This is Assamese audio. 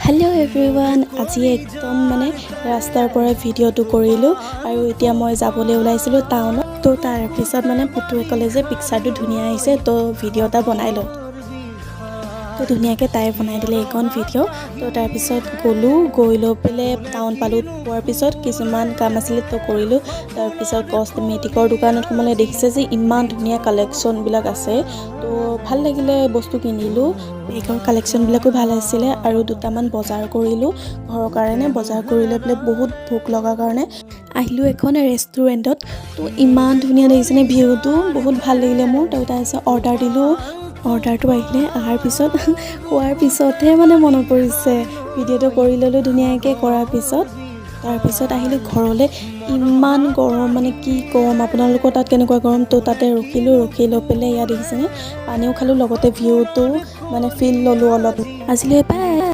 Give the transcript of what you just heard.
हेलो एवरीवन আজি একদম মানে ৰাস্তাৰ পৰা ভিডিঅ'টো কৰিলোঁ আৰু এতিয়া মই যাবলৈ ওলাইছিলোঁ টাউনত তো তাৰ পিছত মানে পুতুৱে ক'লে যে পিকচাৰটো ধুনীয়া আহিছে তো ভিডিঅ' এটা বনাই লওঁ তো ধুনীয়াকৈ তাই বনাই দিলে এইখন ভিডিঅ' তো তাৰ পিছত গৈ লৈ পেলাই টাউন পালোঁ পোৱাৰ পিছত কিছুমান কাম আছিলে তো কৰিলোঁ তাৰ পিছত কস্মেটিকৰ দোকানত সোমালে দেখিছে যে ইমান ধুনীয়া কালেকশ্যনবিলাক আছে তো ভাল লাগিলে বস্তু কিনিলোঁ বেগৰ কালেকশ্যনবিলাকো ভাল আছিলে আৰু দুটামান বজাৰ কৰিলোঁ ঘৰৰ কাৰণে বজাৰ কৰি লৈ পেলাই বহুত ভোক লগা কাৰণে আহিলোঁ এখন ৰেষ্টুৰেণ্টত তো ইমান ধুনীয়া দেখিছেনে ভিউটো বহুত ভাল লাগিলে মোৰ তো তাৰপিছত অৰ্ডাৰ দিলোঁ অৰ্ডাৰটো আহিলে অহাৰ পিছত খোৱাৰ পিছতহে মানে মনত পৰিছে ভিডিঅ'টো কৰি ল'লোঁ ধুনীয়াকৈ কৰাৰ পিছত তাৰপিছত আহিলোঁ ঘৰলৈ ইমান গৰম মানে কি ক'ম আপোনালোকৰ তাত কেনেকুৱা গৰম তো তাতে ৰখি লৈ পেলাই ইয়াত দেখিছেনে পানীও খালোঁ লগতে ভিউটো মানে ফিল ল'লোঁ অলপ আজিলৈ বাই